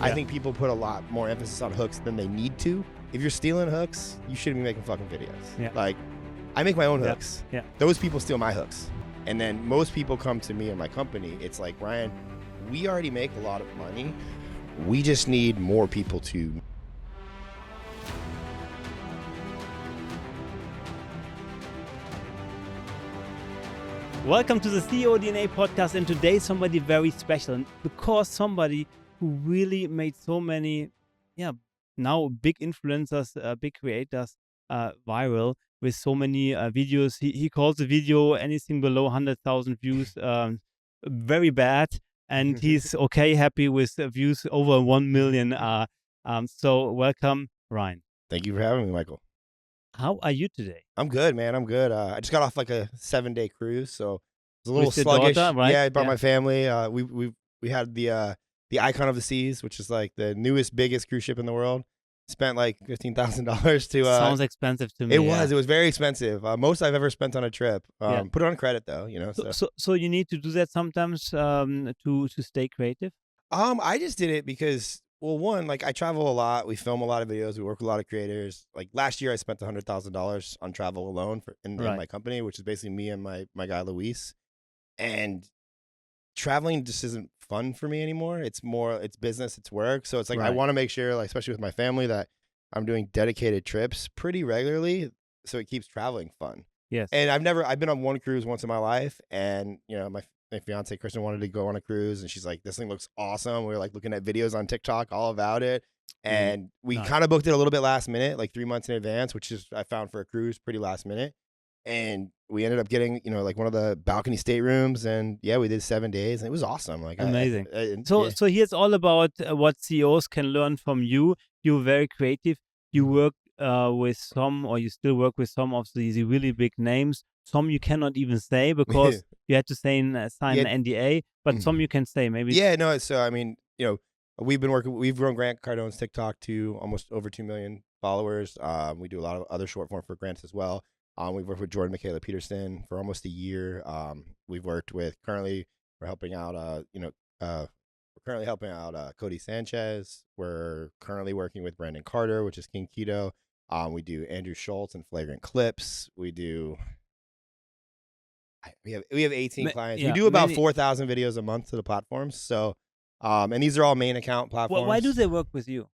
I think people put a lot more emphasis on hooks than they need to. If you're stealing hooks, you shouldn't be making fucking videos. Yeah. Like, I make my own hooks. Yeah. Those people steal my hooks. And then most people come to me and my company. It's like, Ryan, we already make a lot of money. We just need more people to. Welcome to the CEO DNA podcast, and today somebody very special, and because somebody who really made so many, now big influencers, big creators viral with so many videos. He calls the video anything below 100,000 views very bad, and he's happy with views over 1 million. So welcome, Ryan. Thank you for having me, Michael. How are you today? I'm good, man. I'm good. I just got off like a 7-day cruise, so it was a little With your sluggish. daughter, right? Yeah, I brought my family. We had the Icon of the Seas, which is like the newest, biggest cruise ship in the world. Spent like $15,000 to. Sounds expensive to me. It was very expensive. Most I've ever spent on a trip. Put it on credit though, you know. So you need to do that sometimes to stay creative. I just did it because, well, one, like I travel a lot. We film a lot of videos. We work with a lot of creators. Like last year, I spent $100,000 on travel alone in my company, which is basically me and my guy Luis. And traveling just isn't fun for me anymore. It's business, it's work. So it's like I want to make sure, like especially with my family, that I'm doing dedicated trips pretty regularly, so it keeps traveling fun. Yes. And I've been on one cruise once in my life, and you know my fiance Kristen wanted to go on a cruise, and she's like, "This thing looks awesome." We were like looking at videos on TikTok all about it, and we kind of booked it a little bit last minute, like 3 months in advance, which is I found for a cruise pretty last minute. And we ended up getting, like one of the balcony staterooms, and we did 7 days, and it was awesome. Like amazing. So here's all about what CEOs can learn from you. You're very creative. You work with some, or you still work with some of the really big names. Some you cannot even say because you had to sign an NDA, but some you can say maybe. Yeah, no. So I mean, we've grown Grant Cardone's TikTok to almost over 2 million followers. We do a lot of other short form for Grants as well. We've worked with Jordan Peterson for almost a year. We've worked with we're helping out Cody Sanchez. We're currently working with Brandon Carter, which is King Keto. We do Andrew Schultz and Flagrant Clips. We have 18 clients. We do about 4,000 videos a month to the platforms. So, and these are all main account platforms. Well, why do they work with you?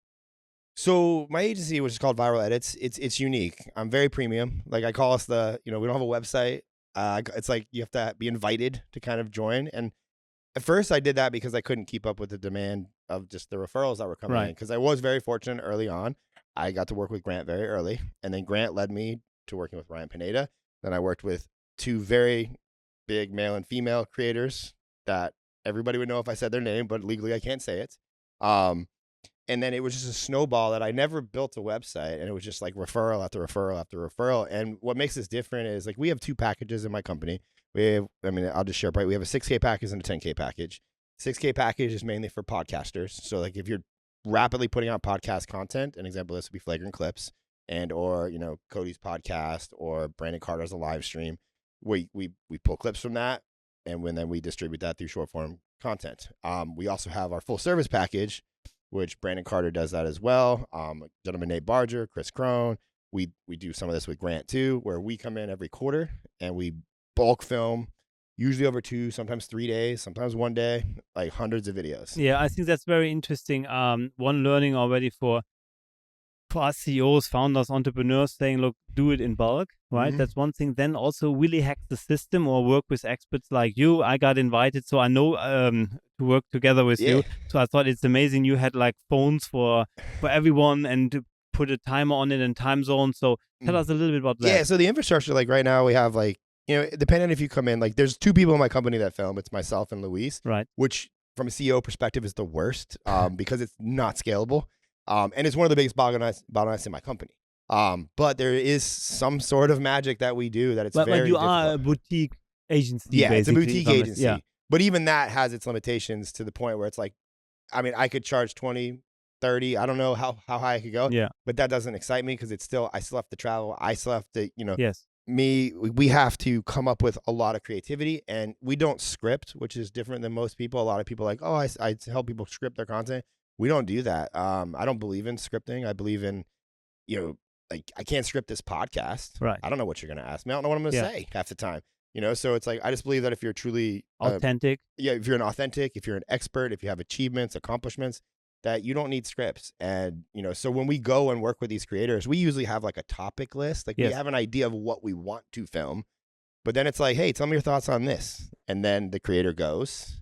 So my agency, which is called Viral Edits, it's unique. I'm very premium. Like I call us we don't have a website. It's like you have to be invited to kind of join. And at first I did that because I couldn't keep up with the demand of just the referrals that were coming in. Because I was very fortunate early on. I got to work with Grant very early. And then Grant led me to working with Ryan Pineda. Then I worked with two very big male and female creators that everybody would know if I said their name, but legally I can't say it. And then it was just a snowball that I never built a website, and it was just like referral after referral after referral. And what makes this different is like we have two packages in my company. I'll just share we have a 6K package and a 10K package. 6K package is mainly for podcasters. So like if you're rapidly putting out podcast content, an example of this would be Flagrant Clips or Cody's podcast or Brandon Carter's a live stream. We pull clips from that, and then we distribute that through short form content. We also have our full service package, which Brandon Carter does that as well. A gentleman named Barger, Chris Crone. We do some of this with Grant too, where we come in every quarter and we bulk film, usually over 2, sometimes 3 days, sometimes 1 day, like hundreds of videos. Yeah, I think that's very interesting. One learning already for us CEOs, founders, entrepreneurs, saying, look, do it in bulk, right? Mm-hmm. That's one thing. Then also really hack the system or work with experts like you. I got invited, so I know to work together with you. So I thought it's amazing. You had like phones for everyone and to put a timer on it and time zone. So tell us a little bit about that. Yeah, so the infrastructure, like right now we have like, depending if you come in, like there's 2 people in my company that film. It's myself and Luis, right? Which from a CEO perspective is the worst because it's not scalable. And it's one of the biggest bottlenecks in my company. But there is some sort of magic that we do that it's very difficult. But you are a boutique agency. Yeah, it's a boutique agency. Yeah. But even that has its limitations to the point where it's like, I could charge 20, 30. I don't know how high I could go. Yeah. But that doesn't excite me because I still have to travel. I still have to, Yes. We have to come up with a lot of creativity, and we don't script, which is different than most people. A lot of people are like, I help people script their content. We don't do that. I don't believe in scripting. I believe in, like I can't script this podcast. Right. I don't know what you're going to ask me. I don't know what I'm going to say half the time. So it's like I just believe that if you're truly authentic, if you're an authentic, if you're an expert, if you have achievements, accomplishments, that you don't need scripts. And so when we go and work with these creators, we usually have like a topic list. Like we have an idea of what we want to film, but then it's like, hey, tell me your thoughts on this, and then the creator goes,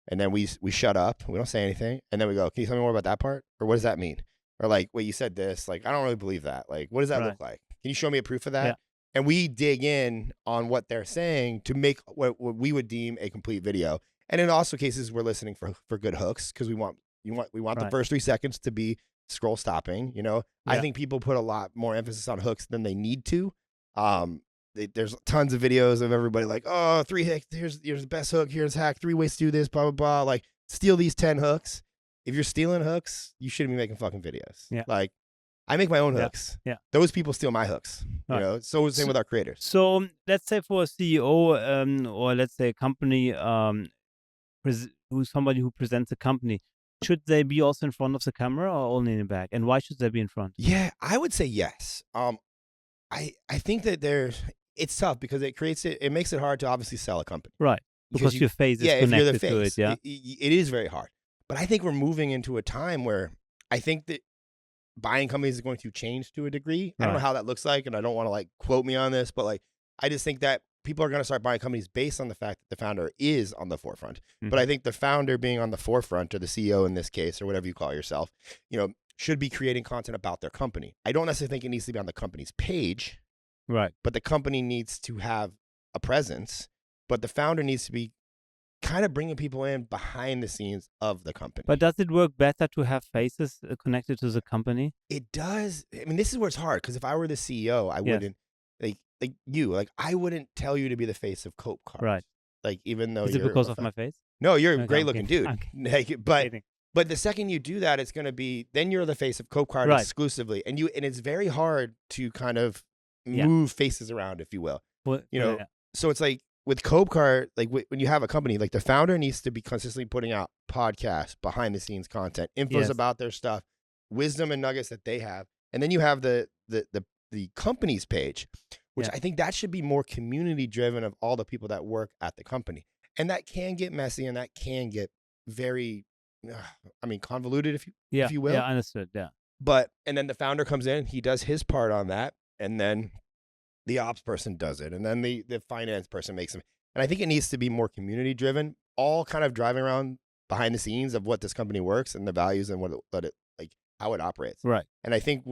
and then we shut up, we don't say anything, and then we go, can you tell me more about that part, or what does that mean, or like, wait, you said this, like I don't really believe that, like what does that look like? Can you show me a proof of that? Yeah. And we dig in on what they're saying to make what we would deem a complete video. And in also cases, we're listening for good hooks because we want the first 3 seconds to be scroll stopping. I think people put a lot more emphasis on hooks than they need to. There's tons of videos of everybody like, oh, 3 hooks. Here's the best hook. Here's hack. 3 ways to do this. Blah blah blah. Like steal these 10 hooks. If you're stealing hooks, you shouldn't be making fucking videos. Yeah. Like I make my own hooks. Yeah. Those people steal my hooks. So same with our creators. So let's say for a CEO or let's say a company who's somebody who presents a company, should they be also in front of the camera or only in the back? And why should they be in front? Yeah, I would say yes. I think that it's tough because it makes it hard to obviously sell a company. Right. Because your face is connected if you're the face, to it. It is very hard. But I think we're moving into a time where I think that buying companies is going to change to a degree. I don't know how that looks like, and I don't want to like quote me on this, but like I just think that people are going to start buying companies based on the fact that the founder is on the forefront. Mm-hmm. But I think the founder being on the forefront, or the CEO in this case, or whatever you call yourself, should be creating content about their company. I don't necessarily think it needs to be on the company's page, right? But the company needs to have a presence, but the founder needs to be kind of bringing people in behind the scenes of the company. But does it work better to have faces connected to the company? It does. I mean, this is where it's hard, because if I were the CEO, I wouldn't I wouldn't tell you to be the face of Cope Card. Right. Like, even though is it because of my face? No, you're a great looking dude. Okay. But the second you do that, it's going to be, then you're the face of Cope Card exclusively. And it's very hard to kind of move faces around, if you will. Well, so it's like, with Cope Card, like when you have a company, like the founder needs to be consistently putting out podcasts, behind the scenes content, infos about their stuff, wisdom and nuggets that they have. And then you have the company's page, which I think that should be more community driven, of all the people that work at the company. And that can get messy, and that can get very, convoluted, if you will. Yeah, understood. Yeah. And then the founder comes in, he does his part on that, and then the ops person does it, and then the finance person makes them. And I think it needs to be more community driven, all kind of driving around behind the scenes of what this company works and the values and how it operates. Right. And I think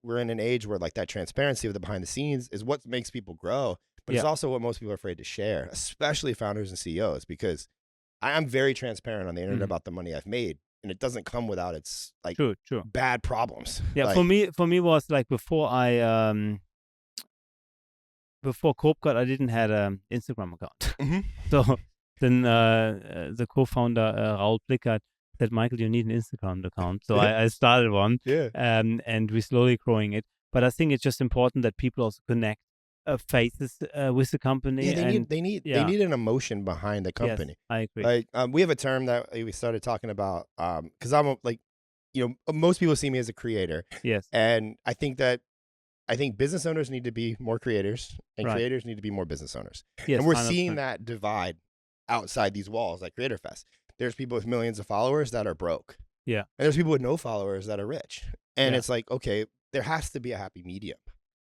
we're in an age where like that transparency of the behind the scenes is what makes people grow, but it's also what most people are afraid to share, especially founders and CEOs, because I'm very transparent on the internet about the money I've made, and it doesn't come without its like true. bad problems. Yeah. Like, for me was like before Cope Card, I didn't have an Instagram account. Mm-hmm. So then the co-founder, Raul Plickert, said, Michael, you need an Instagram account. So I started one, and we're slowly growing it. But I think it's just important that people also connect faces with the company. Yeah, they need an emotion behind the company. Yes, I agree. Like we have a term that we started talking about, because I'm like, most people see me as a creator. Yes. And I think business owners need to be more creators, and creators need to be more business owners. Yes, and we're 100%. seeing that divide outside these walls, like Creator Fest. There's people with millions of followers that are broke. Yeah. And there's people with no followers that are rich. And it's like, okay, there has to be a happy medium.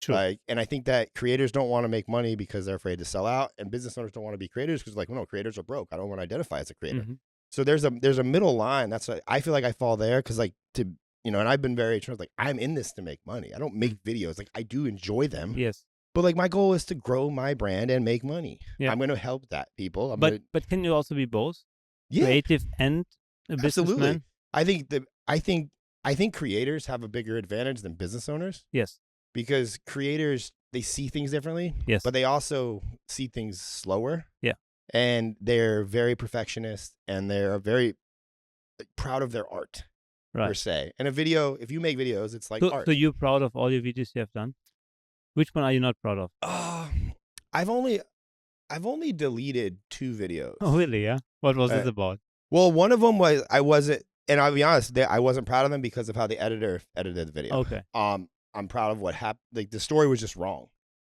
True. And I think that creators don't want to make money because they're afraid to sell out, and business owners don't want to be creators because creators are broke. I don't want to identify as a creator. Mm-hmm. So there's a middle line. That's what I feel like I fall there, because and I've been very true. Like, I'm in this to make money. I don't make videos. Like, I do enjoy them. Yes. But like, my goal is to grow my brand and make money. Yeah. I'm going to help that people. But can you also be both? Yeah. Creative and a businessman? Absolutely. I think creators have a bigger advantage than business owners. Yes. Because creators, they see things differently. Yes. But they also see things slower. Yeah. And they're very perfectionist, and they're very proud of their art. Per se. And a video, if you make videos, it's like art. So you're proud of all your videos you have done? Which one are you not proud of? I've only deleted 2 videos. Oh, really? Yeah. What was this about? Well, one of them was I wasn't And I'll be honest, I wasn't proud of them because of how the editor edited the video. Okay. I'm proud of what happened. Like the story was just wrong.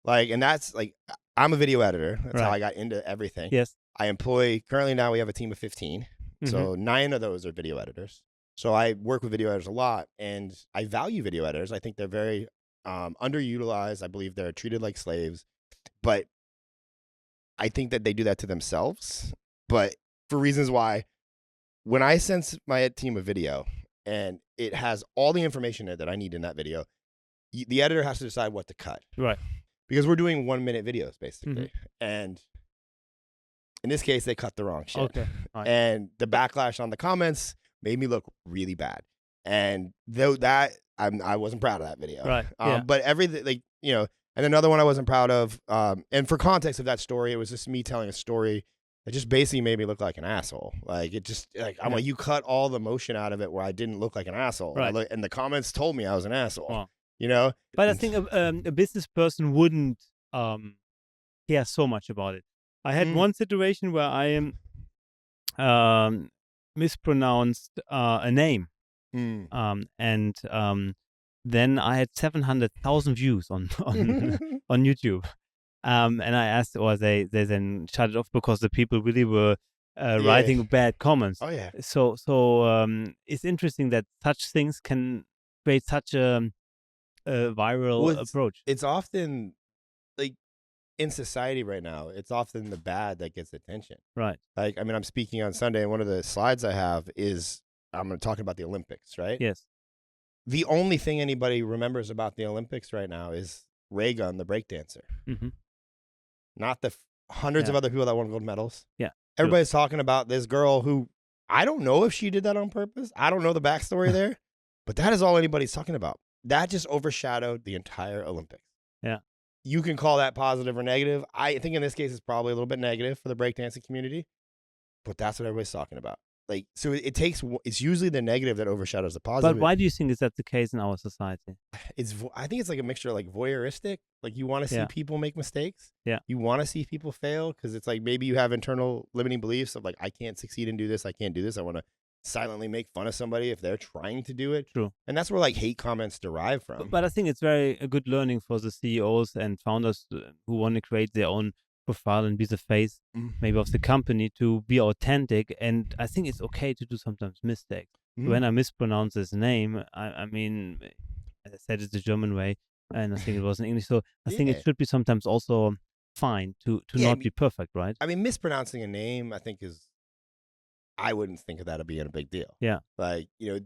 Like, and that's like, I'm a video editor. That's how Right. I got into everything. Yes. I employ, currently now we have a team of 15. So 9 of those are video editors. So I work with video editors a lot, and I value video editors. I think they're very underutilized. I believe they're treated like slaves, but I think that they do that to themselves, but for reasons why. When I send my team a video and it has all the information in it that I need in that video, the editor has to decide what to cut. Right. Because we're doing 1-minute videos basically. And in this case, they cut the wrong shit. Okay. Right. And the backlash on the comments made me look really bad. And though that, I wasn't proud of that video. Right. Yeah. But everything, like, you know, and another one I wasn't proud of. And for context of that story, it was just me telling a story. It just basically made me look like an asshole. Like, it just, like, I'm like, you cut all the emotion out of it where I didn't look like an asshole. Right. And the comments told me I was an asshole. Wow. You know? But I think a business person wouldn't care so much about it. I had one situation where I mispronounced a name. And then I had 700,000 views on on YouTube. And I asked, or they then shut it off because the people really were writing bad comments. Oh yeah. So it's interesting that such things can create such a viral approach. It's often, like, in society right now, it's often the bad that gets attention. Right. Like, I mean, I'm speaking on Sunday, and one of the slides I have is I'm talking about the Olympics, right? Yes. The only thing anybody remembers about the Olympics right now is Ray Gun, the breakdancer. Not the hundreds of other people that won gold medals. Yeah. Everybody's talking about this girl who, I don't know if she did that on purpose. I don't know the backstory there, but that is all anybody's talking about. That just overshadowed the entire Olympics. Yeah. You can call that positive or negative. I think in this case, it's probably a little bit negative for the breakdancing community, but that's what everybody's talking about. Like, so it's usually the negative that overshadows the positive. But why do you think is that the case in our society? I think it's like a mixture of, like, voyeuristic. Like, you want to see people make mistakes. Yeah. You want to see people fail because it's like maybe you have internal limiting beliefs of, like, I can't succeed and do this. I can't do this. I want to silently make fun of somebody if they're trying to do it. True. And that's where, like, hate comments derive from. But I think it's a good learning for the CEOs and founders who want to create their own profile and be the face maybe of the company, to be authentic. And I think it's okay to do sometimes mistakes. When I mispronounce his name, I mean, I said it the German way, and I think it was in English. So I think it should be sometimes also fine to not be perfect, right? I mean, mispronouncing a name, I think I wouldn't think of that as being a big deal. Yeah. Like, you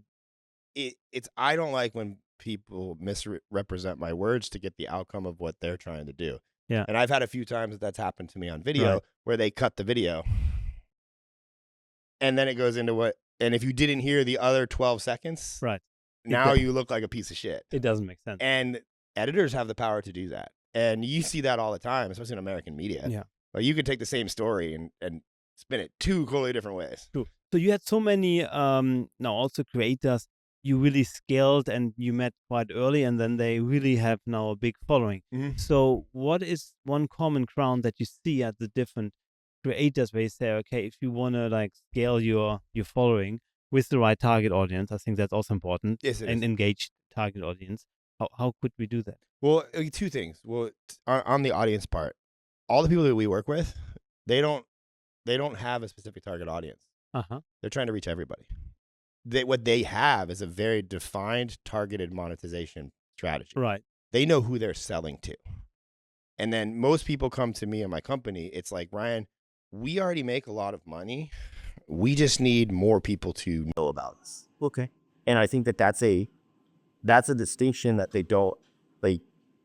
know, I don't like when people misrepresent my words to get the outcome of what they're trying to do. Yeah. And I've had a few times that's happened to me on video where they cut the video and then it goes into and if you didn't hear the other 12 seconds, now you look like a piece of shit. It doesn't make sense. And editors have the power to do that. And you see that all the time, especially in American media. Yeah. Like, you could take the same story and spin it 2 totally different ways. True. So you had so many now also creators you really scaled and you met quite early, and then they really have now a big following. So what is one common ground that you see at the different creators where you say, okay, if you want to, like, scale your following with the right target audience, I think that's also important. Yes, it and is. Engaged target audience. How could we do that? Well, 2 things. Well, on the audience part, all the people that we work with, they don't have a specific target audience. They're trying to reach everybody. What they have is a very defined, targeted monetization strategy. Right. They know who they're selling to. And then most people come to me and my company, it's like, Ryan, we already make a lot of money. We just need more people to know about us. Okay. And I think that's a distinction that they don't, like,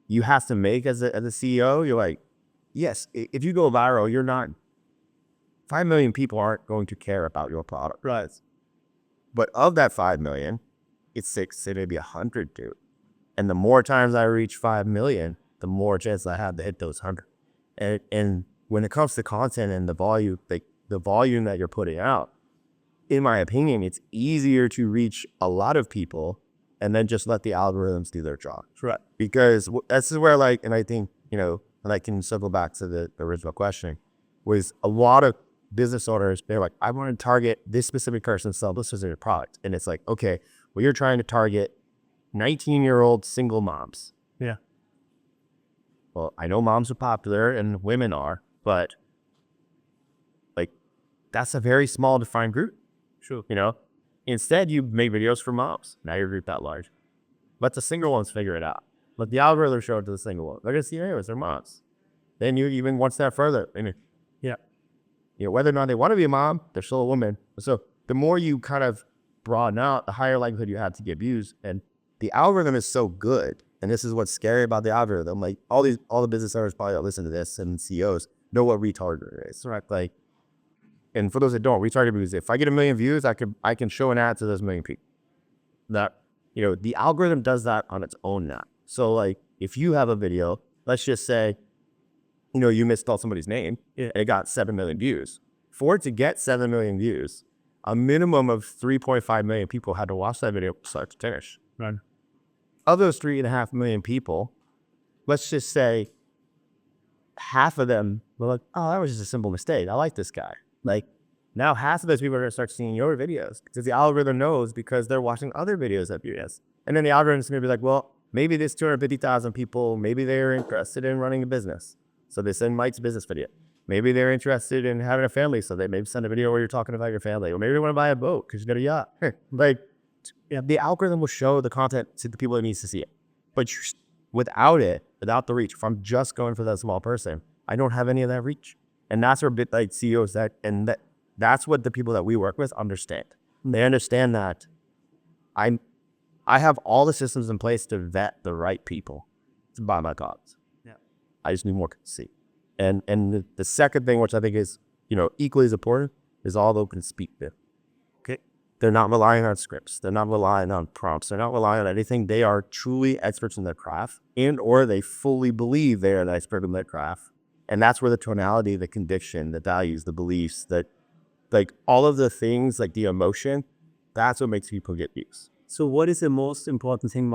you have to make as a CEO. You're like, yes, if you go viral, you're not, 5 million people aren't going to care about your product. Right. But of that 5 million, it's 6, say maybe 100 do. And the more times I reach 5 million, the more chance I have to hit those 100. And when it comes to content and the volume, like the volume that you're putting out, in my opinion, it's easier to reach a lot of people and then just let the algorithms do their job. Right. Because this is where, like, and I think, you know, and I can circle back to the original question, was a lot of business owners, they're like, I want to target this specific person, sell this specific product. And it's like, okay, well, you're trying to target 19-year-old single moms. Yeah. Well, I know moms are popular and women are, but like, that's a very small defined group. Sure. You know, instead you make videos for moms. Now your group that large. Let the single ones figure it out. Let the algorithm show it to the single ones. They're going to see anyways, they're moms. Then you even one step further. And, Yeah. you know, whether or not they want to be a mom, they're still a woman. So the more you kind of broaden out, the higher likelihood you have to get views. And the algorithm is so good. And this is what's scary about the algorithm. Like all the business owners probably listen to this and CEOs know what retargeting is. Right? Like, and for those that don't, retargeting is if I get 1 million views, I can show an ad to those 1 million people. That, you know, the algorithm does that on its own now. So like if you have a video, let's just say, you know, you misspelled somebody's name and it got 7 million views. For it to get 7 million views, a minimum of 3.5 million people had to watch that video start to finish. Right. Of those 3.5 million people, let's just say half of them were like, oh, that was just a simple mistake. I like this guy. Like now half of those people are going to start seeing your videos because the algorithm knows because they're watching other videos of yours. And then the algorithm's going to be like, well, maybe this 250,000 people, maybe they're interested in running a business. So they send Mike's business video. Maybe they're interested in having a family. So they maybe send a video where you're talking about your family. Or maybe they want to buy a boat because you got a yacht. Like, yeah, the algorithm will show the content to the people that needs to see it. But without it, without the reach, if I'm just going for that small person, I don't have any of that reach. And that's where bit like CEOs that's what the people that we work with understand. They understand that I have all the systems in place to vet the right people to buy my cause. Yeah. I just need more to see. And the second thing, which I think is, you know, equally as important, is all the open speak bit. Okay. They're not relying on scripts. They're not relying on prompts. They're not relying on anything. They are truly experts in their craft, or they fully believe they are an expert in their craft. And that's where the tonality, the conviction, the values, the beliefs, that like all of the things, like the emotion, that's what makes people get views. So what is the most important thing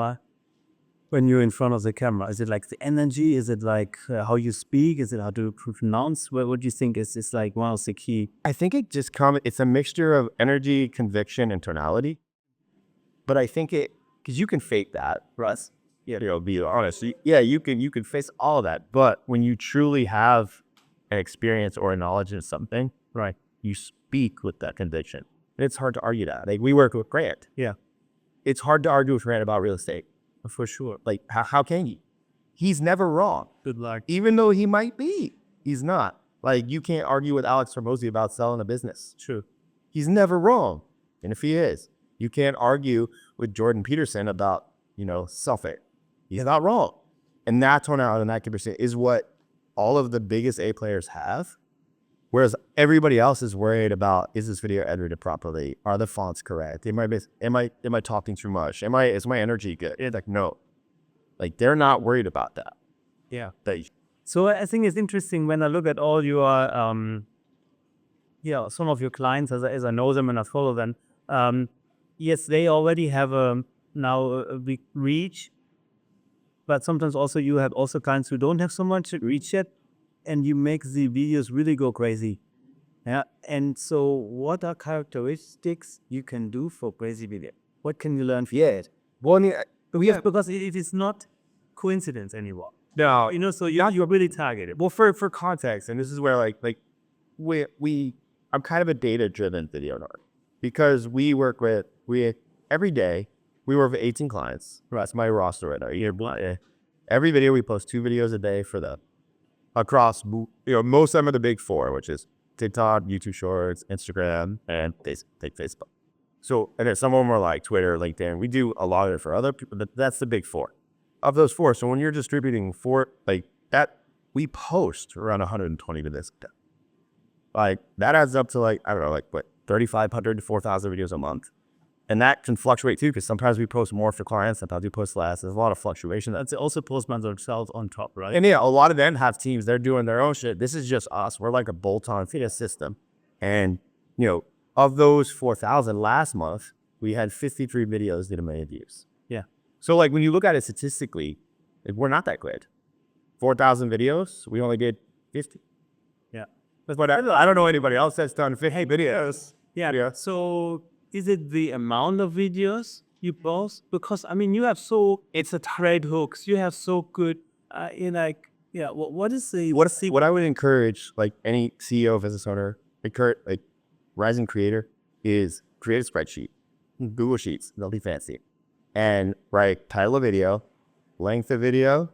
when you're in front of the camera? Is it like the energy? Is it like how you speak? Is it how to pronounce? What do you think is like one of the key? I think it just it's a mixture of energy, conviction, and tonality. But I think because you can fake that, Russ. Yeah, you know, be honest. Yeah, you can face all of that. But when you truly have an experience or a knowledge in something, right, you speak with that conviction. And it's hard to argue that. Like we work with Grant. Yeah. It's hard to argue with Grant about real estate. For sure. Like, how can you? He's never wrong. Good luck. Even though he might be, he's not. Like, you can't argue with Alex Hormozy about selling a business. True. He's never wrong. And if he is, you can't argue with Jordan Peterson about, you know, self-it. He's not wrong. And that tonality and that conviction is what all of the biggest A players have. Whereas everybody else is worried about, is this video edited properly? Are the fonts correct? Am I talking too much? Is my energy good? It's like, no. Like they're not worried about that. Yeah. So I think it's interesting when I look at all your some of your clients as I know them and I follow them. Yes, they already have now a big reach, but sometimes also you have also clients who don't have so much reach yet. And you make the videos really go crazy. Yeah. And so what are characteristics you can do for crazy video? What can you learn from it? Well, I mean, Because it is not coincidence anymore. no, You know, so you're really targeted. well, for context, and this is where like I'm kind of a data-driven video nerd because every day we work with 18 clients. That's my roster right now. Every video we post 2 videos a day for them. Across, you know, most of them are the big 4, which is TikTok, YouTube Shorts, Instagram, and Facebook. So, and then some of them are like Twitter, LinkedIn. We do a lot of it for other people, but that's the big 4. Of those 4, so when you're distributing 4, like that, we post around 120 to this. Like that adds up to like, I don't know, like what, 3,500 to 4,000 videos a month. And that can fluctuate too, because sometimes we post more for clients, sometimes we post less. There's a lot of fluctuation. That's also Postman themselves on top, right? And yeah, a lot of them have teams. They're doing their own shit. This is just us. We're like a bolt-on system. And, you know, of those 4,000 last month, we had 53 videos did 1 million views. Yeah. So like when you look at it statistically, like, we're not that good. 4,000 videos, we only did 50. Yeah. But I don't know anybody else that's done 50 videos. Yeah. So is it the amount of videos you post? Because I mean, you have it's a trade hooks. You have so good, what is the What I would encourage like any CEO, business owner, like rising creator is create a spreadsheet, Google Sheets, they'll be fancy, and write title of video, length of video,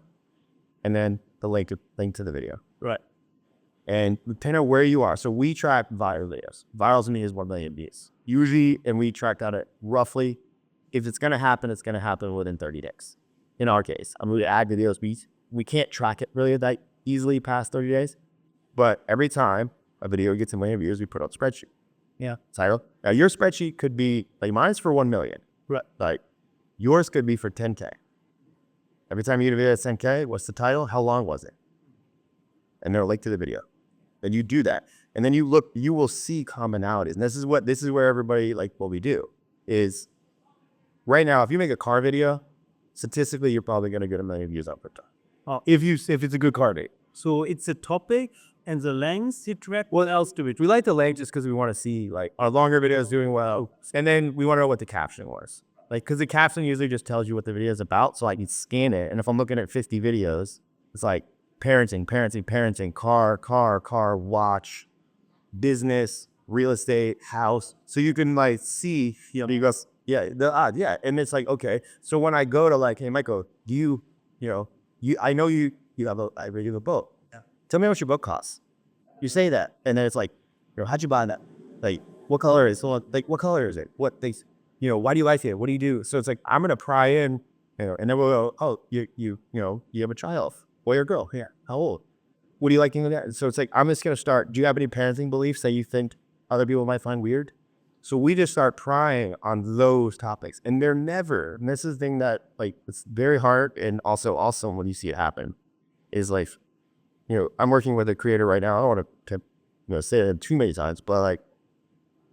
and then the link to the video. right? And depending on where you are. So we track viral videos. Viral to me is 1 million views. Usually, and we track that at roughly, if it's going to happen, it's going to happen within 30 days. In our case, I'm going to add videos. We can't track it really that easily past 30 days. But every time a video gets a million views, we put out a spreadsheet. Yeah. Title. Now, your spreadsheet could be, like mine's for 1 million. Right. Like yours could be for 10K. Every time you get a video at 10K, what's the title? How long was it? And they'll link to the video. Then you do that. And then you will see commonalities. And this is where everybody, like what we do is right now, if you make a car video, statistically, you're probably going to get 1 million views on TikTok. Oh. If it's a good car video. So it's a topic and the length you track. What else do we? We like the length just because we want to see like our longer videos doing well. And then we want to know what the caption was. Like, because the caption usually just tells you what the video is about. So I can scan it. And if I'm looking at 50 videos, it's like parenting, car, watch, business, real estate, house. So you can like see, you go, yeah. And it's like, okay. So when I go to like, hey, Michael, I know you have a boat. Yeah. Tell me how much your boat costs. You say that. And then it's like, how'd you buy that? Like, what color is it? So, like, what color is it? What things, why do you like it? What do you do? So it's like, I'm going to pry in, and then we'll go, oh, you have a child. Boy or girl? Yeah. How old? What do you like in that? So it's like, I'm just going to start. Do you have any parenting beliefs that you think other people might find weird? So we just start prying on those topics. And they're never, and this is the thing that like, it's very hard. And also awesome when you see it happen is like, I'm working with a creator right now. I don't want to say it too many times, but like,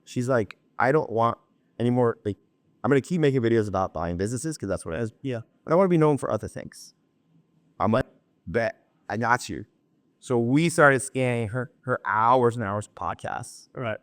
she's like, I don't want any more, like, I'm going to keep making videos about buying businesses because that's what it is. Yeah. But I want to be known for other things. I'm like, bet I got you. So we started scanning her hours and hours of podcasts. Right.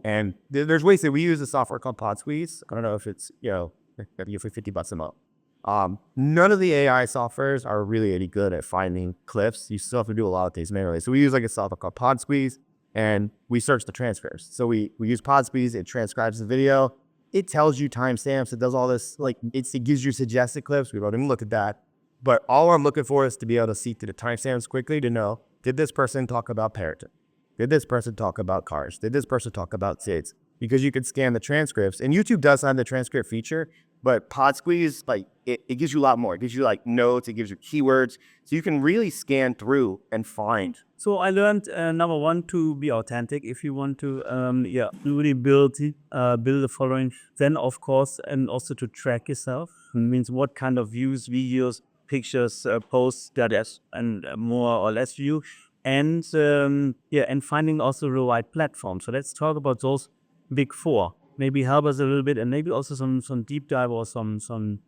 And there's ways that we use a software called PodSqueeze. I don't know if it's, maybe for $50 a month. None of the AI softwares are really any good at finding clips. You still have to do a lot of things manually. So we use like a software called PodSqueeze and we search the transcripts. So we use PodSqueeze, it transcribes the video. It tells you timestamps. It does all this, like it gives you suggested clips. We don't even look at that. But all I'm looking for is to be able to see to the timestamps quickly to know, did this person talk about parenting? Did this person talk about cars? Did this person talk about kids? Because you can scan the transcripts. And YouTube does have the transcript feature, but PodSqueeze, like, it gives you a lot more. It gives you, like, notes. It gives you keywords. So you can really scan through and find. So I learned, number one, to be authentic if you want to, really build a following. Then, of course, and also to track yourself. It means what kind of views, videos, pictures, posts that is, and more or less view. And and finding also the right platform. So let's talk about those big four. Maybe help us a little bit, and maybe also some deep dive or some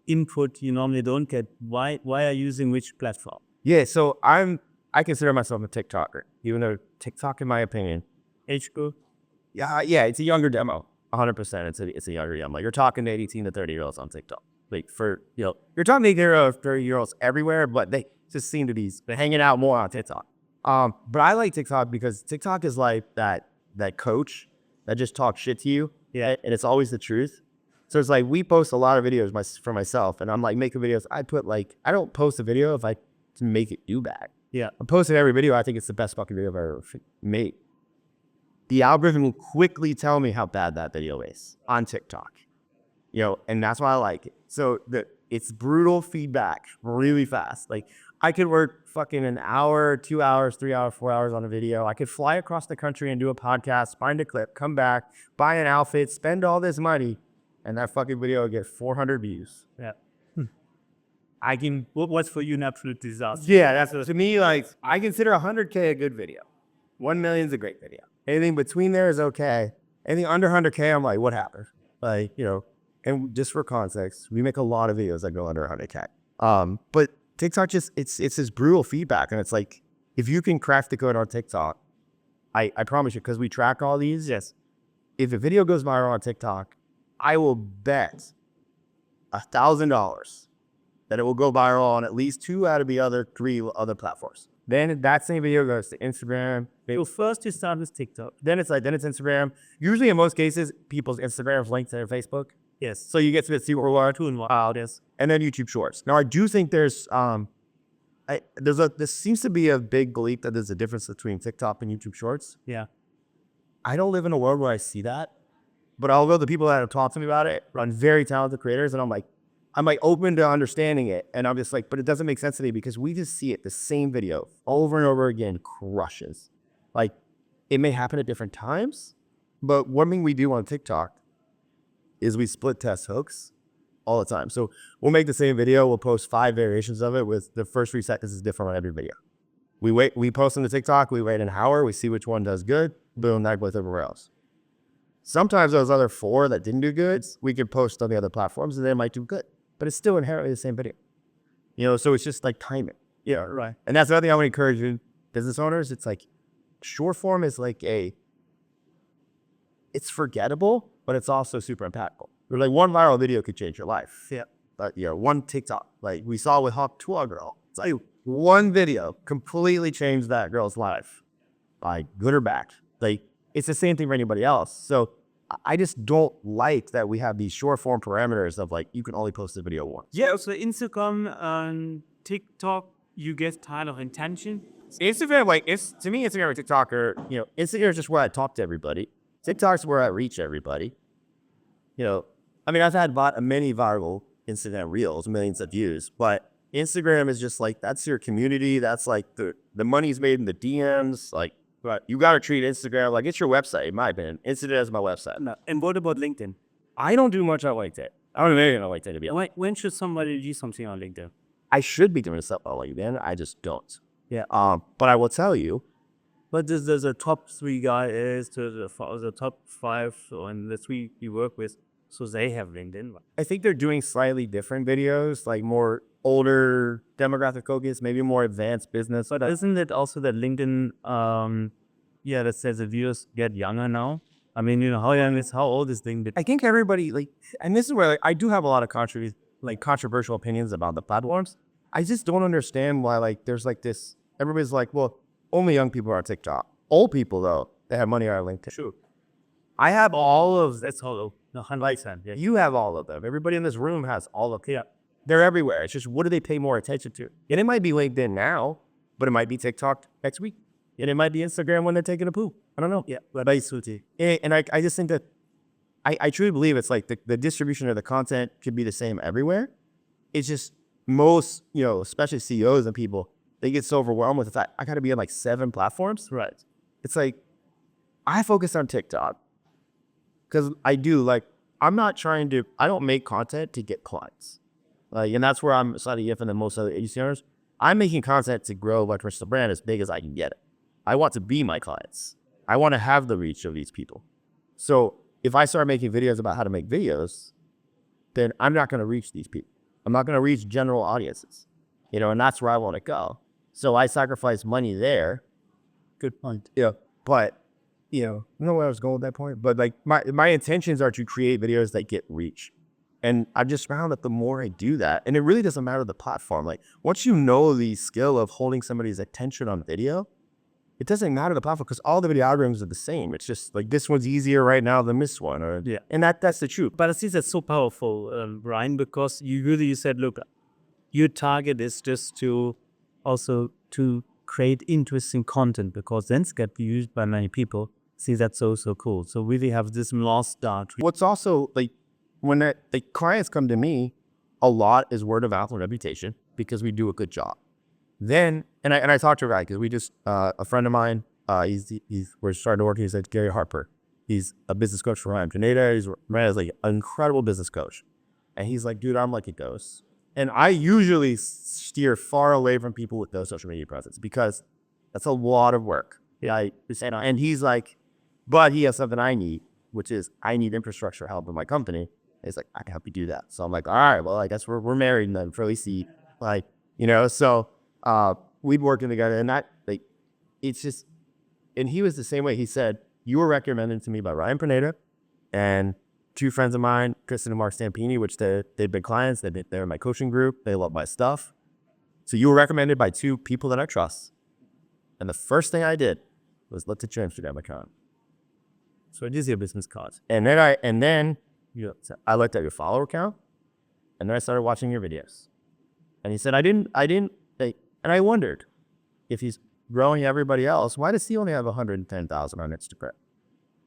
input you normally don't get. Why are you using which platform? Yeah, so I consider myself a TikToker, even though TikTok, in my opinion, Age group? yeah, it's a younger demo. 100%, it's a younger demo. Like you're talking to 18 to 30-year-olds on TikTok. Like you're talking to 30-year-olds everywhere, but they just seem to be hanging out more on TikTok. But I like TikTok because TikTok is like that coach that just talks shit to you. Yeah. And it's always the truth. So it's like, we post a lot of videos for myself, and I'm like making videos. I don't post a video if I to make it do bad. Yeah. I'm posting every video. I think it's the best fucking video I've ever made. The algorithm will quickly tell me how bad that video is on TikTok. And that's why I like it. So it's brutal feedback really fast. Like I could work fucking an hour, 2 hours, 3 hours, 4 hours on a video. I could fly across the country and do a podcast, find a clip, come back, buy an outfit, spend all this money, and that fucking video will get 400 views. Yeah. What's for you an absolute disaster? Yeah, that's to me, like, I consider 100K a good video. 1 million's a great video. Anything between there is okay. Anything under 100K, I'm like, what happened? Like, and just for context, we make a lot of videos that go under 100K. But TikTok it's this brutal feedback, and it's like, if you can crack the code on TikTok, I promise you, because we track all these. Yes. If a video goes viral on TikTok, I will bet $1,000 that it will go viral on at least 2 out of the other 3 other platforms. Then that same video goes to Instagram. So first you start with TikTok. Then it's Instagram. Usually in most cases, people's Instagram is linked to their Facebook. Yes. So you get to see what we're 2 in 1. Yes. and then YouTube Shorts. Now I do think there seems to be a big belief that there's a difference between TikTok and YouTube Shorts. Yeah. I don't live in a world where I see that, but I'll go to the people that have talked to me about it, run very talented creators, and I'm like open to understanding it, and I'm just like, but it doesn't make sense to me because we just see it, the same video over and over again crushes. Like, it may happen at different times, but one thing we do on TikTok is we split test hooks all the time. So we'll make the same video, we'll post 5 variations of it with the first 3 seconds is different on every video. We post on the TikTok, we wait an hour, we see which one does good, boom, that goes everywhere else. Sometimes those other 4 that didn't do good, we could post on the other platforms and they might do good, but it's still inherently the same video. So it's just like timing. Yeah, right. And that's the other thing I would encourage business owners. It's like short form is like it's forgettable, but it's also super impactful. Like one viral video could change your life. Yeah. But one TikTok, like we saw with Hawk Tua Girl. It's like one video completely changed that girl's life, like good or bad. Like it's the same thing for anybody else. So I just don't like that we have these short form parameters of like you can only post a video once. Yeah. So Instagram and TikTok, you get tired of intention. Instagram, to me, Instagram and TikTok are, Instagram is just where I talk to everybody. TikTok's where I reach everybody. I've had many viral Instagram reels, millions of views, but Instagram is just like, that's your community. That's like the money's made in the DMs. Like, but you got to treat Instagram like it's your website, in my opinion. Instagram is my website. No. And what about LinkedIn? I don't do much on LinkedIn. I don't do anything on LinkedIn, to be honest. When should somebody do something on LinkedIn? I should be doing stuff on LinkedIn. I just don't. Yeah. But I will tell you. But there's a top 3 guy is to the top 5 and the 3 you work with. So they have LinkedIn. I think they're doing slightly different videos, like more older demographic focus, maybe more advanced business. But isn't it also that LinkedIn, that says the viewers get younger now? I mean, how old is LinkedIn? I think everybody, and this is where I do have a lot of controversial opinions about the platforms. I just don't understand why, there's this, everybody's like, well, only young people are on TikTok. Old people, though, they have money on LinkedIn. Sure. I have all of, that's hollow. No, 100%. Yeah. You have all of them. Everybody in this room has all of them. Yeah. They're everywhere. It's just, what do they pay more attention to? And it might be LinkedIn now, but it might be TikTok next week. And it might be Instagram when they're taking a poop. I don't know. Yeah. And I just think that I truly believe it's like the distribution of the content could be the same everywhere. It's just most, especially CEOs and people, they get so overwhelmed with the fact I got to be on 7 platforms. Right. It's like, I focus on TikTok because I don't make content to get clients. And that's where I'm slightly different than most other agency owners. I'm making content to grow my personal brand as big as I can get it. I want to be my clients. I want to have the reach of these people. So if I start making videos about how to make videos, then I'm not going to reach these people. I'm not going to reach general audiences, and that's where I want to go. So I sacrifice money there. Good point. Yeah. But, I don't know where I was going at that point, but my intentions are to create videos that get reach. And I've just found that the more I do that, and it really doesn't matter the platform. Once you know the skill of holding somebody's attention on video, it doesn't matter the platform because all the video algorithms are the same. It's just this one's easier right now than this one. And that's the truth. But I see that's so powerful, Ryan, because you said, look, your target is just to create interesting content because then it's get used by many people. See, that's so cool. So really have this North Star. What's also when the clients come to me, a lot is word of mouth and reputation because we do a good job. Then, and I talked to a guy because we just, a friend of mine, we're starting to work, he's Gary Harper. He's a business coach for Ryan Magin. Ryan's an incredible business coach. And he's like, dude, I'm like a ghost. And I usually steer far away from people with no social media presence because that's a lot of work. Yeah, and he's like, but he has something I need, which is I need infrastructure help in my company. And he's like, I can help you do that. So I'm like, all right, well, I guess we're married and then for at least so we'd working together and that it's just, and he was the same way. He said, you were recommended to me by Ryan Pineda and two friends of mine, Kristen and Mark Stampini, which they've been clients. They're in my coaching group. They love my stuff. So you were recommended by two people that I trust. And the first thing I did was looked at your Instagram account. So I did your business cards. And then I looked at your follower count, and then I started watching your videos. And he said, and I wondered if he's growing everybody else, why does he only have 110,000 on Instagram?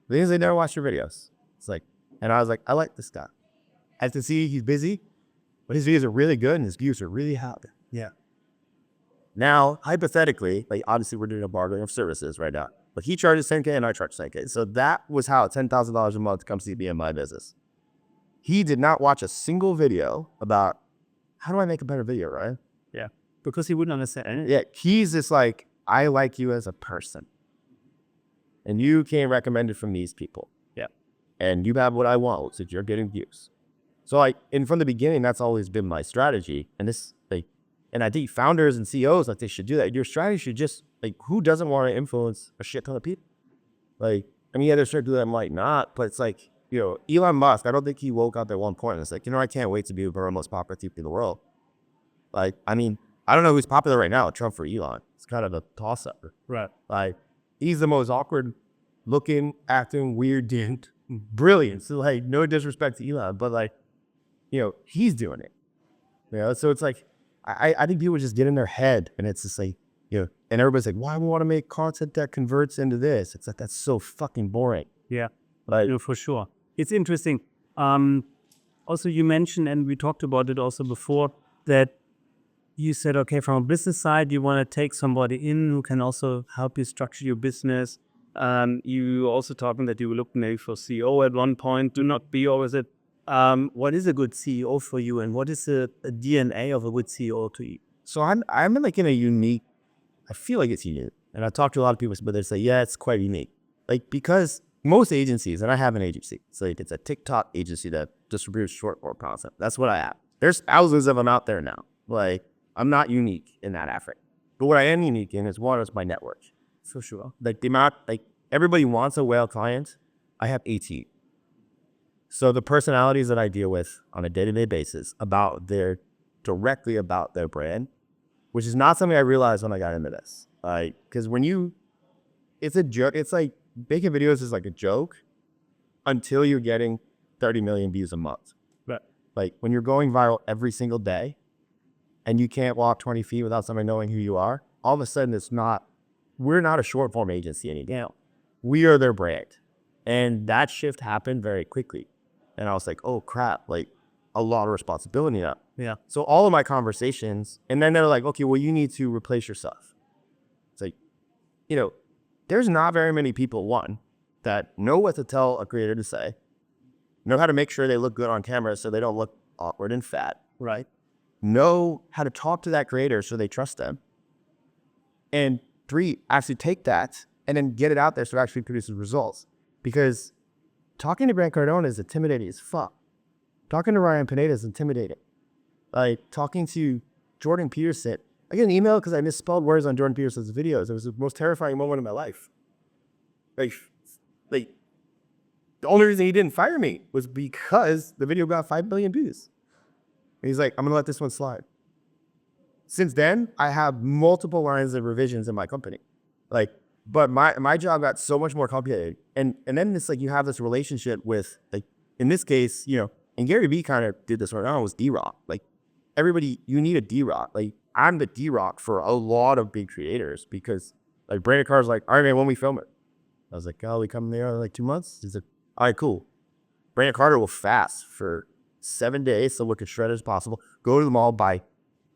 Because they never watch your videos. It's like, and I was like, I like this guy. As to see, he's busy, but his videos are really good and his views are really high. Yeah. Now, hypothetically, like obviously we're doing a bargaining of services right now, but he charges 10K and I charge 10K. So that was how $10,000 a month comes to be in my business. He did not watch a single video about how do I make a better video, right? Yeah. Because he wouldn't understand anything. Yeah. He's just like, I like you as a person. And you came recommended from these people. Yeah. And you have what I want, which is you're getting views. So and from the beginning, that's always been my strategy. And I think founders and CEOs, like, they should do that. Your strategy should just, like, who doesn't want to influence a shit ton of people? Like, I mean, yeah, there's certain people that might not, but it's like, Elon Musk, I don't think he woke up at one point and it's like, I can't wait to be the most popular people in the world. Like, I mean, I don't know who's popular right now, Trump or Elon. It's kind of a toss-up. Right. Like, he's the most awkward looking, acting, weird dude. Brilliant. So, like, no disrespect to Elon, but, like, he's doing it. So it's like, I think people just get in their head and it's just like, and everybody's like, why do we want to make content that converts into this? It's like, that's so fucking boring. Yeah, Like, for sure. It's interesting. Also, you mentioned, and we talked about it also before, that you said, okay, from a business side, you want to take somebody in who can also help you structure your business. You also talking that you were looking maybe for CEO at one point. Do not be always it. What is a good CEO for you, and what is the DNA of a good CEO to you? so I'm like in a unique, I feel like it's unique. And I talked to a lot of people, but they say, yeah, it's quite unique. Like, because most agencies, and I have an agency, so it's a TikTok agency that distributes short form content. That's what I have. There's thousands of them out there now. Like, I'm not unique in that effort. But what I am unique in is my network. For sure. Like, the amount, like, everybody wants a whale client. I have 18. So the personalities that I deal with on a day-to-day basis directly about their brand, which is not something I realized when I got into this. Like, because it's a joke. It's like making videos is like a joke until you're getting 30 million views a month. Right. Like, when you're going viral every single day and you can't walk 20 feet without somebody knowing who you are, all of a sudden we're not a short form agency anymore. We are their brand. And that shift happened very quickly. And I was like, oh crap, like, a lot of responsibility now. Yeah. So all of my conversations, and then they're like, okay, well, you need to replace yourself. It's like, there's not very many people, one, that know what to tell a creator to say, know how to make sure they look good on camera so they don't look awkward and fat, Right. know how to talk to that creator so they trust them, and three, actually take that and then get it out there so it actually produces results. Because talking to Grant Cardone is intimidating as fuck. Talking to Ryan Pineda is intimidating. Like, talking to Jordan Peterson, I get an email because I misspelled words on Jordan Peterson's videos. It was the most terrifying moment of my life. Like the only reason he didn't fire me was because the video got 5 million views. And he's like, I'm gonna let this one slide. Since then, I have multiple lines of revisions in my company. Like, but my job got so much more complicated. And then it's like you have this relationship with, like, in this case, and Gary Vee kind of did this right now, was D-Rock. Like, everybody, you need a D-Rock. Like, I'm the D-Rock for a lot of big creators because, like, Brandon Carr's like, all right, man, when we film it? I was like, oh, we come there in like 2 months? He's like, all right, cool. Brandon Carter will fast for 7 days so look as shredded as possible. Go to the mall, buy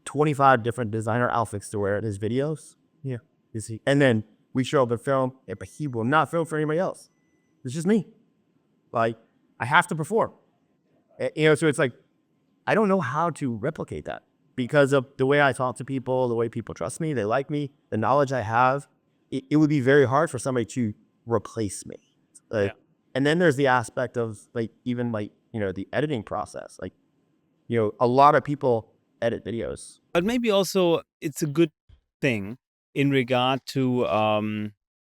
25 different designer outfits to wear in his videos. Yeah. And then we show up and film, but he will not film for anybody else. It's just me. Like, I have to perform. So it's like, I don't know how to replicate that because of the way I talk to people, the way people trust me, they like me, the knowledge I have. It would be very hard for somebody to replace me. Yeah. And then there's the aspect of, like, even like, the editing process. Like, a lot of people edit videos. But maybe also it's a good thing in regard to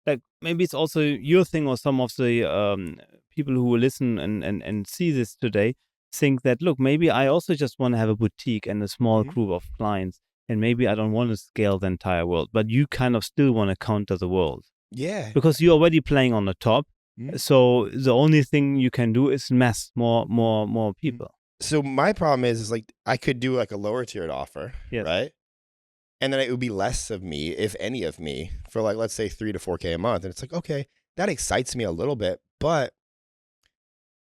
like maybe it's also your thing, or some of the people who will listen and see this today think that, look, maybe I also just want to have a boutique and a small group of clients, and maybe I don't want to scale the entire world, but you kind of still want to counter the world Yeah. because you're already playing on the top. So the only thing you can do is mass more people. So my problem is like I could do like a lower tiered offer, Yes. right? And then it would be less of me, if any of me, for like, let's say 3 to 4K a month. And it's like, okay, that excites me a little bit, but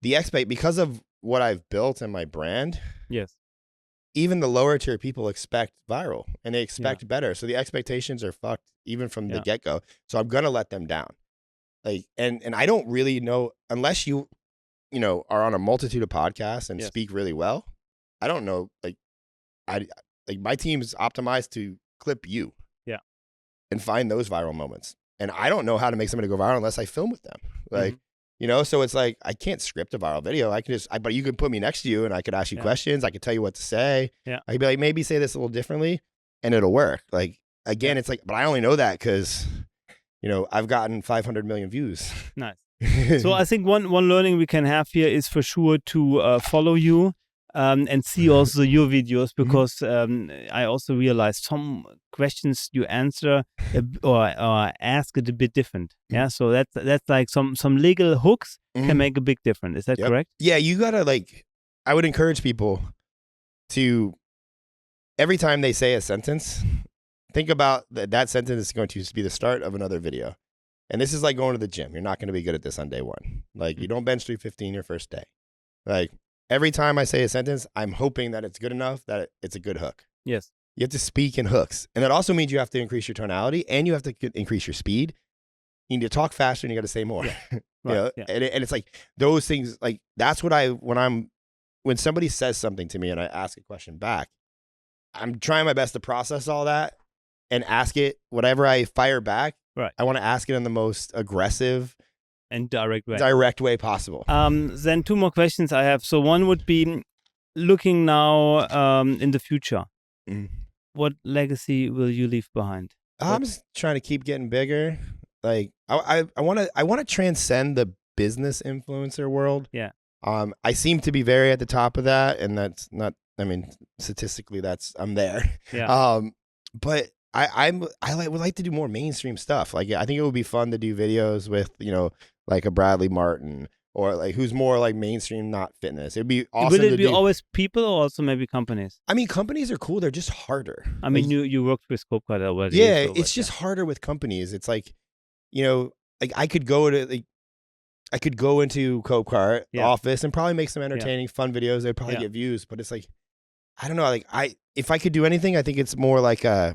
because of what I've built and my brand, Yes, even the lower tier people expect viral and they expect better. So the expectations are fucked even from the get go. So I'm going to let them down. Like, and I don't really know, unless you know, are on a multitude of podcasts and speak really well. I don't know. Like my team's optimized to clip you and find those viral moments. And I don't know how to make somebody go viral unless I film with them. Like, you know, so it's like, I can't script a viral video. I can just, but you can put me next to you and I could ask you questions. I could tell you what to say. I could be like, maybe say this a little differently and it'll work. Like, again, it's like, but I only know that because, you know, I've gotten 500 million views. Nice. So I think one learning we can have here is for sure to follow you and see also your videos, because I also realized some questions you answer or ask it a bit different. Yeah, so that's like some legal hooks can make a big difference. Is that correct? Yeah, you gotta like. I would encourage people to, every time they say a sentence, think about that sentence is going to be the start of another video. And this is like going to the gym. You're not going to be good at this on day one. Like, you don't bench 315 your first day. Like, every time I say a sentence, I'm hoping that it's good enough that it's a good hook. Yes. You have to speak in hooks. And that also means you have to increase your tonality and you have to increase your speed. You need to talk faster and you got to say more. Yeah. Right. You know? And it's like those things, like, that's what when somebody says something to me and I ask a question back, I'm trying my best to process all that and ask it, whatever I fire back. Right. I want to ask it in the most aggressive and direct way possible. Then 2 more questions I have. So one would be, looking now in the future, what legacy will you leave behind? I'm just trying to keep getting bigger. Like, I want to transcend the business influencer world. Yeah. I seem to be very at the top of that, and that's not, I mean, statistically I'm there. Yeah. But I would like to do more mainstream stuff. Like, I think it would be fun to do videos with, you know, like a Bradley Martin, or like who's more like mainstream, not fitness. It'd be awesome. Will it be always people or also maybe companies? I mean, companies are cool. They're just harder. I mean, like, you worked with Scope quite already. Yeah, so, it's just harder with companies. It's like, you know, like I could go into Copecart office and probably make some entertaining, fun videos. They'd probably get views, but it's like, I don't know. Like, if I could do anything, I think it's more like a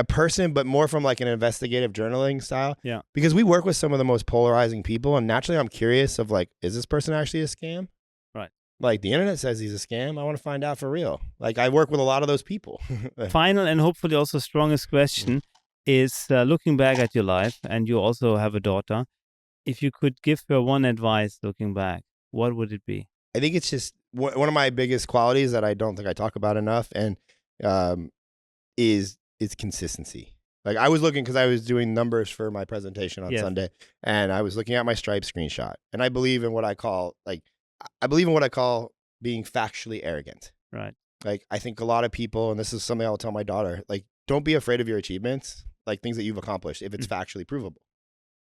person, but more from like an investigative journaling style. Yeah. Because we work with some of the most polarizing people, and naturally I'm curious of like, is this person actually a scam? Right. Like, the internet says he's a scam. I want to find out for real. Like, I work with a lot of those people. Final and hopefully also strongest question is, looking back at your life, and you also have a daughter, if you could give her one advice looking back, what would it be? I think it's just one of my biggest qualities that I don't think I talk about enough, and is consistency. Like, I was looking, because I was doing numbers for my presentation on Sunday, and I was looking at my Stripe screenshot, and I believe in what I call being factually arrogant. Right. Like, I think a lot of people, and this is something I'll tell my daughter, like, don't be afraid of your achievements, like things that you've accomplished, if it's factually provable.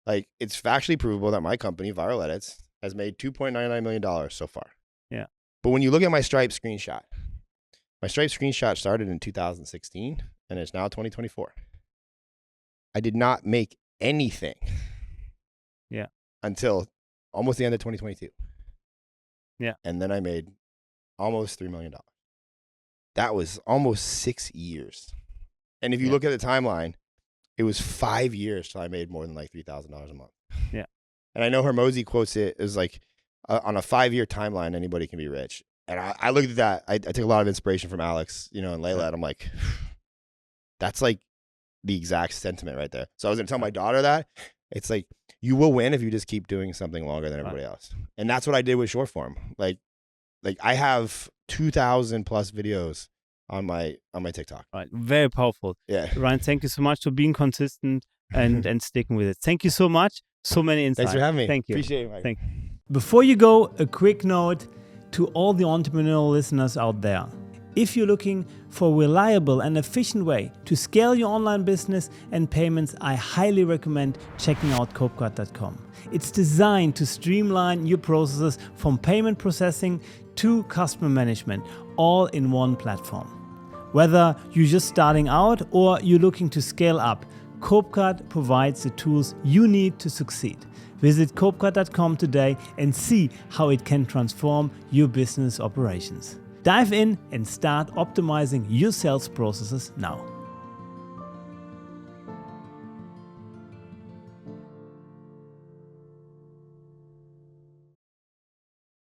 Like, it's factually provable that my company, Viral Edits, has made $2.99 million so far. Yeah. But when you look at my Stripe screenshot started in 2016 and it's now 2024. I did not make anything until almost the end of 2022. Yeah. And then I made almost $3 million. That was almost 6 years. And if you look at the timeline, it was 5 years till I made more than like $3,000 a month. Yeah. And I know Hermosi quotes it as like, on a 5-year timeline, anybody can be rich. And I looked at that. I took a lot of inspiration from Alex, you know, and Layla. And I'm like, that's like the exact sentiment right there. So I was going to tell my daughter that. It's like, you will win if you just keep doing something longer than everybody else. And that's what I did with short form. Like I have 2,000 plus videos on my TikTok. Right. Very powerful. Yeah. Ryan, thank you so much for being consistent and sticking with it. Thank you so much. So many insights. Thanks for having me. Thank you. Appreciate it, Mike. Thank you. Before you go, a quick note to all the entrepreneurial listeners out there. If you're looking for a reliable and efficient way to scale your online business and payments, I highly recommend checking out copecard.com. It's designed to streamline your processes from payment processing to customer management, all in one platform. Whether you're just starting out or you're looking to scale up, Copecard provides the tools you need to succeed. Visit copecard.com today and see how it can transform your business operations. Dive in and start optimizing your sales processes now.